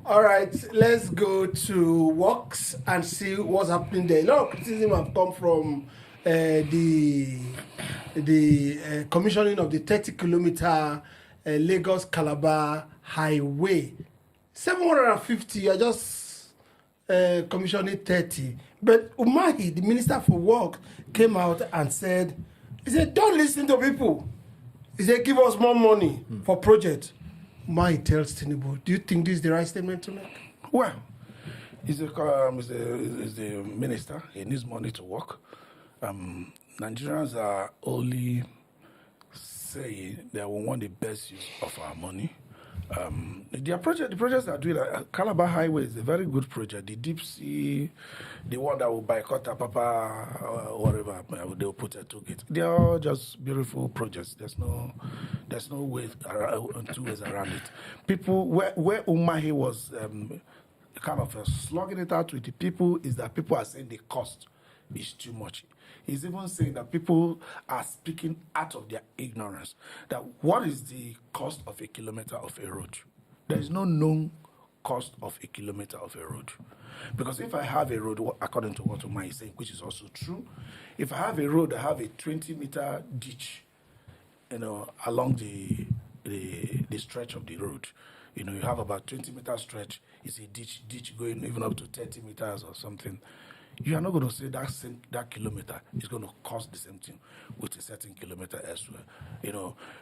All right, let's go to works and see what's happening there. A lot of criticism have come from the commissioning of the 30-kilometer Lagos Calabar highway. 750, you're just commissioning 30. But Umahi, the Minister for Work, came out and said, he said, don't listen to people. He said, give us more money for project. Umahi tells Tinubu, do you think this is the right statement to make? Well, he's the minister. He needs money to work. Nigerians are only saying that we want the best use of our money. The projects are doing Calabar Highway is a very good project. The deep sea, the one that will boycott Papa, whatever they'll put a toolkit. They are all just beautiful projects. There's no way around, two ways around it. People where Umahi was kind of slugging it out with the people is that people are saying the cost is too much. He's even saying that people are speaking out of their ignorance. That what is the cost of a kilometer of a road? There is no known cost of a kilometer of a road. Because if I have a road, according to what Umahi is saying, which is also true, if I have a road, I have a 20-meter ditch, along the stretch of the road. You have about 20-meter stretch. It's a ditch going even up to 30 meters or something. You are not going to say that kilometer is going to cost the same thing with a certain kilometer elsewhere.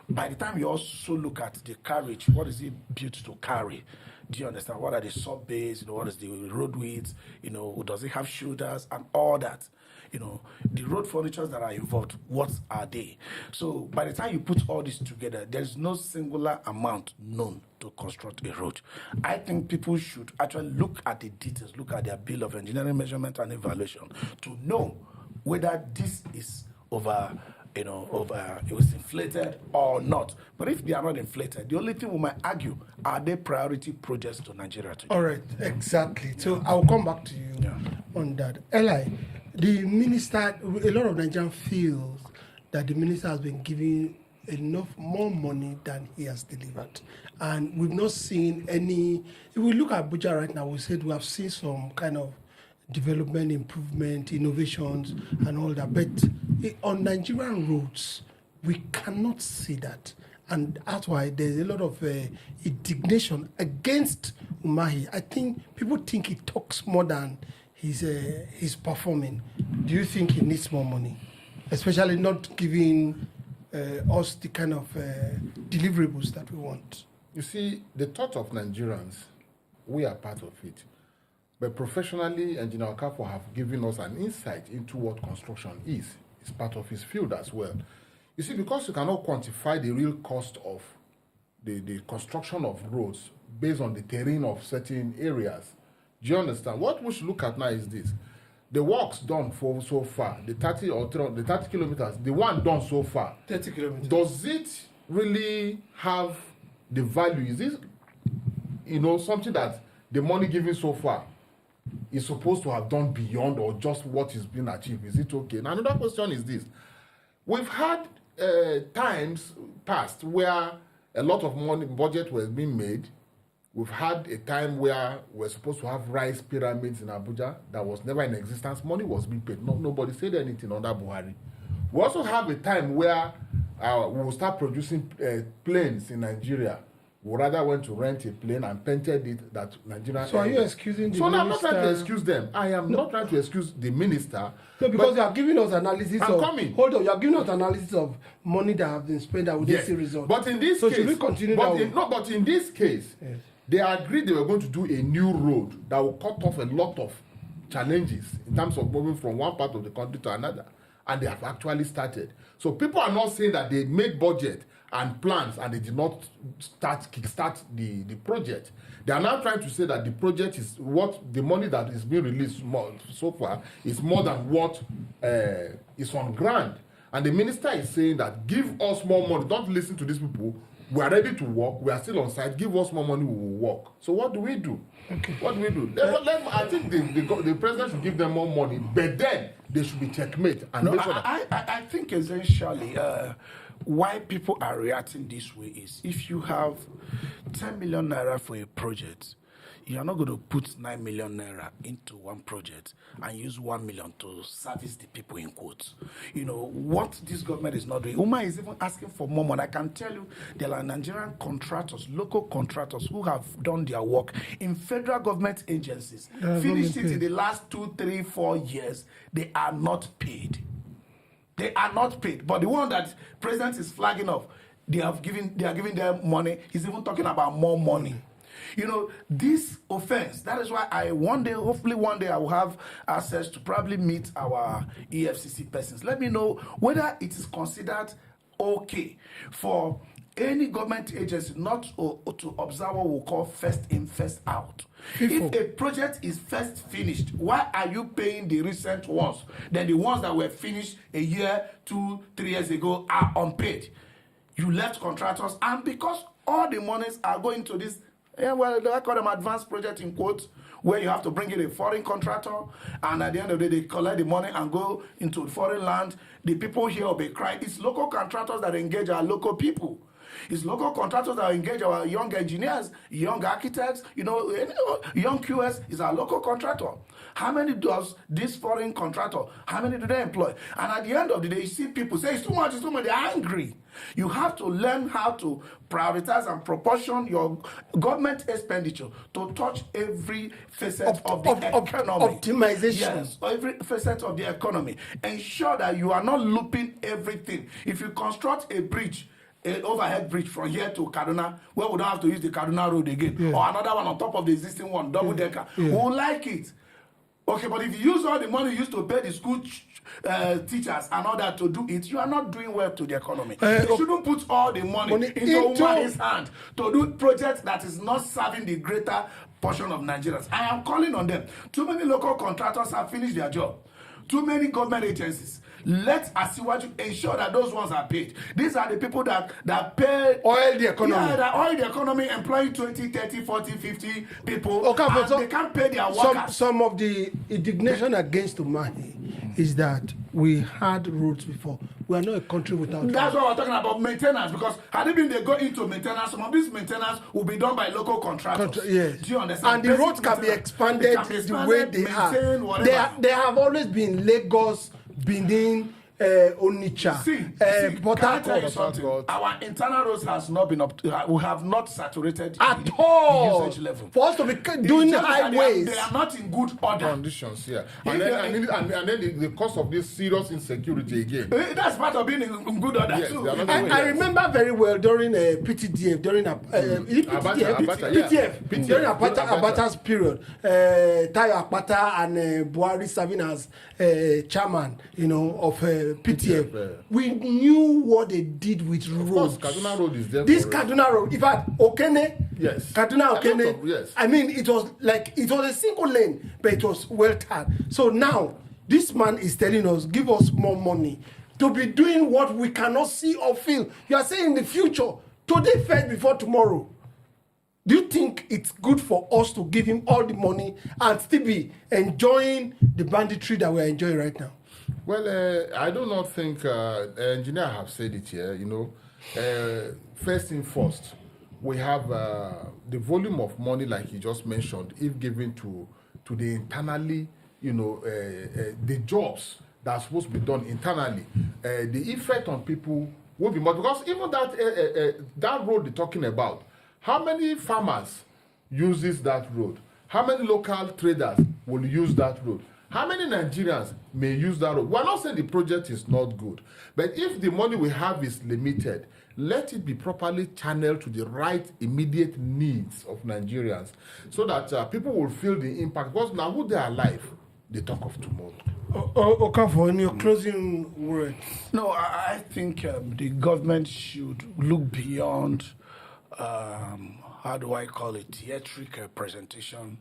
By the time you also look at the carriage, what is it built to carry? Do you understand? What are the sub bays? What is the road width? Does it have shoulders and all that? The road furnitures that are involved, what are they? So by the time you put all this together, there's no singular amount known to construct a road. I think people should actually look at the details, look at their bill of engineering measurement and evaluation to know whether this is it was inflated or not. But if they are not inflated, the only thing we might argue, are they priority projects to Nigeria today? All right, exactly. So I'll come back to you on that. Eli, the minister, a lot of Nigerians feel that the minister has been giving enough more money than he has delivered. And we've not seen any, if we look at Abuja right now, we said we have seen some kind of development, improvement, innovations, and all that. But on Nigerian roads, we cannot see that. And that's why there's a lot of indignation against Umahi. I think people think he talks more than he's performing. Do you think he needs more money? Especially not giving us the kind of deliverables that we want. You see, the thought of Nigerians, we are part of it. But professionally, Engineer Okafor have given us an insight into what construction is. It's part of his field as well. You see, because you cannot quantify the real cost of the construction of roads based on the terrain of certain areas, do you understand? What we should look at now is this. The works done for so far, the 30 kilometers, the one done so far, 30 kilometers. Does it really have the value? Is this, something that the money given so far is supposed to have done beyond or just what is being achieved? Is it okay? Now, another question is this. We've had times past where a lot of money budget was being made. We've had a time where we're supposed to have rice pyramids in Abuja that was never in existence. Money was being paid. Nobody said anything under Buhari. We also have a time where we will start producing planes in Nigeria. We rather went to rent a plane and painted it that Nigeria. So are you excusing the minister? So I'm not trying to excuse them. I am not trying to excuse the minister. No, because you are giving us analysis I'm of. coming. Hold on, you are giving us analysis of money that have been spent that we didn't see results. But in this so case, should we continue but in this case, yes, they agreed they were going to do a new road that will cut off a lot of challenges in terms of moving from one part of the country to another, and they have actually started. So people are not saying that they made budget and plans and they did not kickstart the project. They are now trying to say that the project is what the money that is being released so far is more than what is on ground. And the minister is saying that give us more money. Don't listen to these people. We are ready to work. We are still on site. Give us more money. We will work. So what do we do? Okay. What do we do? I think the president should give them more money, but then they should be checkmate. And no, I think essentially why people are reacting this way is if you have 10 million naira for a project you are not going to put 9 million naira into one project and use 1 million to service the people in quotes. You know, what this government is not doing. Umahi is even asking for more money. I can tell you there are Nigerian contractors, local contractors who have done their work in federal government agencies, finished it in the last 2, 3, 4 years. They are not paid. They are not paid. But the one that president is flagging off, they are giving them money. He's even talking about more money. You know, this offense, that is why hopefully one day I will have access to probably meet our EFCC persons. Let me know whether it is considered okay for any government agency not to observe what we call first in, first out. If a project is first finished, why are you paying the recent ones? Then the ones that were finished a year, 2, 3 years ago are unpaid. You left contractors, and because all the monies are going to this, I call them advanced project in quotes, where you have to bring in a foreign contractor, and at the end of the day, they collect the money and go into foreign land. The people here will be crying. It's local contractors that engage our local people. It's local contractors that engage our young engineers, young architects, young QS is our local contractor. How many does this foreign contractor, how many do they employ? And at the end of the day, you see people say, it's too much, they're angry. You have to learn how to prioritize and proportion your government expenditure to touch every facet of the economy. Optimization. Yes, every facet of the economy. Ensure that you are not looping everything. If you construct a bridge, an overhead bridge from here to Kaduna, where we don't have to use the Kaduna road again, or another one on top of the existing one, double decker, we will like it. Okay, but if you use all the money used to pay the school teachers and all that to do it, you are not doing well to the economy. You shouldn't put all the money into Umahi's hand to do projects that is not serving the greater portion of Nigerians. I am calling on them. Too many local contractors have finished their job. Too many government agencies. Let Asiwaju ensure that those ones are paid. These are the people that pay oil the economy. Yeah, that oil the economy, employing 20, 30, 40, 50 people. Okay, and they can't pay their workers. Some of the indignation against Umahi is that we had roads before. We are not a country without roads. That's what we're talking about, maintenance. Because had it been they go into maintenance, some of this maintenance will be done by local contractors. Yes. Do you understand? And the roads can be expanded the way they are. They have always been Lagos, Benin, Onitsha, Port Harcourt. Our internal roads has not been we have not saturated at all. The usage level. For us to be doing highways, they are not in good order conditions. Yeah, and then the cause of this serious insecurity again. That's part of being in good order too. I remember very well during PTDF, during PTF, during Apata's period, Tayo Apata and Buhari serving as chairman, of PTF. We knew what they did with roads. Of course, Kaduna Road is there. This Kaduna Road, in fact, Okene, yes, Kaduna Okene, yes. I mean, it was a single lane, but it was well tarred. So now, this man is telling us, give us more money to be doing what we cannot see or feel. You are saying in the future, today first before tomorrow. Do you think it's good for us to give him all the money and still be enjoying the banditry that we're enjoying right now? Well, I do not think engineer have said it here. First thing first, we have the volume of money, like you just mentioned, if given to the internally, the jobs that are supposed to be done internally, the effect on people will be more, because even that road they're talking about, how many farmers uses that road? How many local traders will use that road? How many Nigerians may use that road? We're not saying the project is not good, but if the money we have is limited, let it be properly channeled to the right immediate needs of Nigerians, so that people will feel the impact. Because now who they are alive, they talk of tomorrow. Okafor, in your closing words. No, I think the government should look beyond, how do I call it, theatric presentation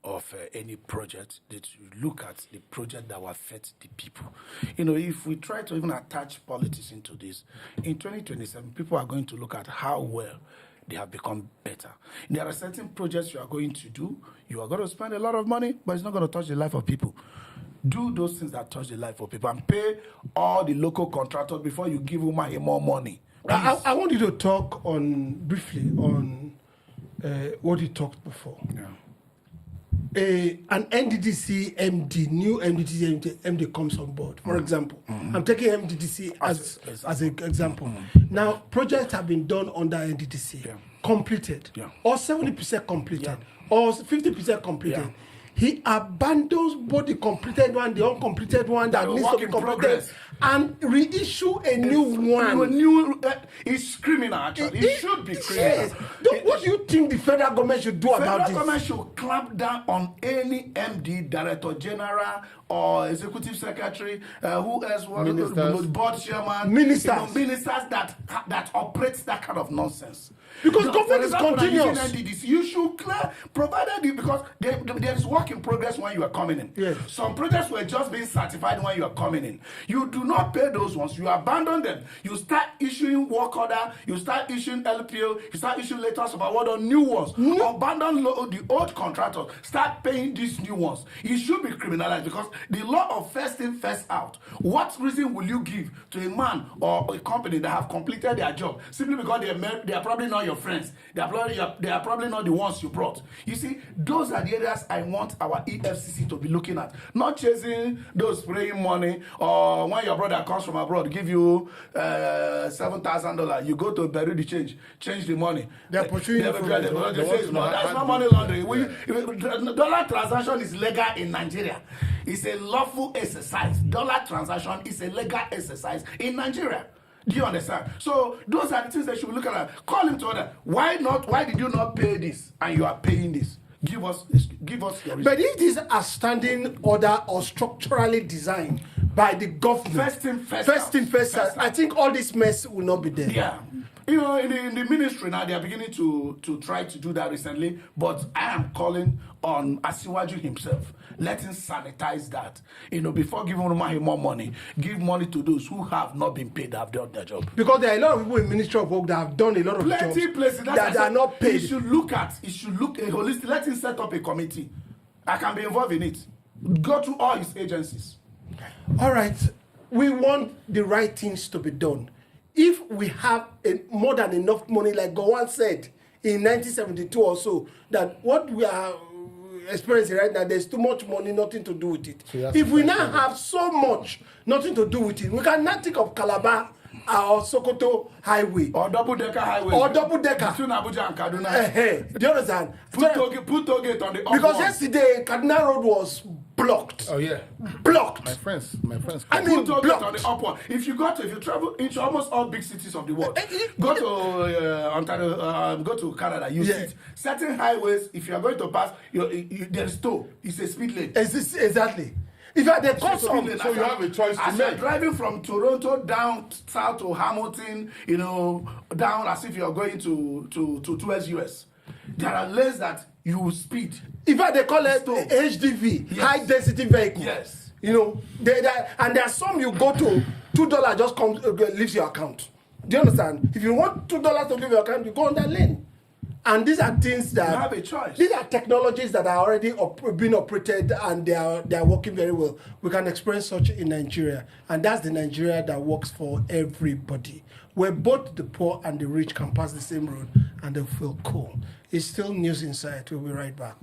of any project. That you look at the project that will affect the people. If we try to even attach politics into this, in 2027, people are going to look at how well they have become better. There are certain projects you are going to do, you are going to spend a lot of money, but it's not going to touch the life of people. Do those things that touch the life of people and pay all the local contractors before you give Umahi more money. I want you to talk briefly on what he talked before. Yeah. An NDDC MD, new NDDC MD comes on board. For example, I'm taking MDDC as an example. Now, projects have been done under NDDC, completed, or 70% completed, or 50% completed. Yeah. He abandons both the completed one, the uncompleted one that needs to be completed, and reissue a new one. It's criminal, actually. It should be criminal. What do you think the federal government should do about this? Federal government should clamp down on any MD, Director General, or Executive Secretary, who else, board chairman, ministers that operates that kind of nonsense. Because government is continuous. NDDC, you should clear, provided because there is work in progress when you are coming in. Yes. Some projects were just being certified when you are coming in. You do not pay those ones. You abandon them. You start issuing work order. You start issuing LPO. You start issuing letters of award on new ones. Abandon the old contractors. Start paying these new ones. It should be criminalized because the law of first in, first out. What reason will you give to a man or a company that have completed their job simply because they are probably not your friends? They are probably not the ones you brought. You see, those are the areas I want our EFCC to be looking at, not chasing those spraying money, or when your brother comes from abroad, give you $7,000, you go to bury the change the money. They're pursuing you for that's not money laundering. Dollar transaction is legal in Nigeria. It's a lawful exercise. Dollar transaction is a legal exercise in Nigeria. Do you understand? So those are the things that should look at. Call him to order. Why not? Why did you not pay this and you are paying this? Give us your reason. But if these are standing order or structurally designed by the government, first in, first out, I think all this mess will not be there. Yeah. You know, in the ministry now, they are beginning to try to do that recently. But I am calling on Asiwaju himself. Let him sanitize that. You know, before giving Umahi more money, give money to those who have not been paid, have done their job. Because there are a lot of people in Ministry of Work that have done a lot of jobs places that are not paid. He should look holistic. Let him set up a committee. I can be involved in it. Go to all his agencies. All right. We want the right things to be done. If we have more than enough money, like Gowon said in 1972 or so, that what we are experiencing right now, there's too much money, nothing to do with it. So if we now have so much, nothing to do with it, we cannot think of Calabar or Sokoto Highway. Or double-decker highway. Or double-decker. Between Abuja and Kaduna. Do you understand? Put toll gate on the up because one. yesterday, Kaduna Road was blocked. Oh yeah. Blocked. My friends. I mean, put toll gate on the up one. If you travel into almost all big cities of the world, go to Ontario, go to Canada, you see certain highways. If you are going to pass, there's toll. It's a speed lane. Exactly. If they cost so you have a choice to make. As you're driving from Toronto down south to Hamilton, you know, down as if you're going to towards US. There are lanes that you will speed. In fact, they call it HDV, high density vehicle. Yes. You know, and there are some you go to, $2 just comes leaves your account. Do you understand? If you want $2 to leave your account, you go on that lane. And these are things that you have a choice. These are technologies that are already being operated and they are working very well. We can experience such in Nigeria, and that's the Nigeria that works for everybody, where both the poor and the rich can pass the same road and they feel cool. It's still News Insight. We'll be right back.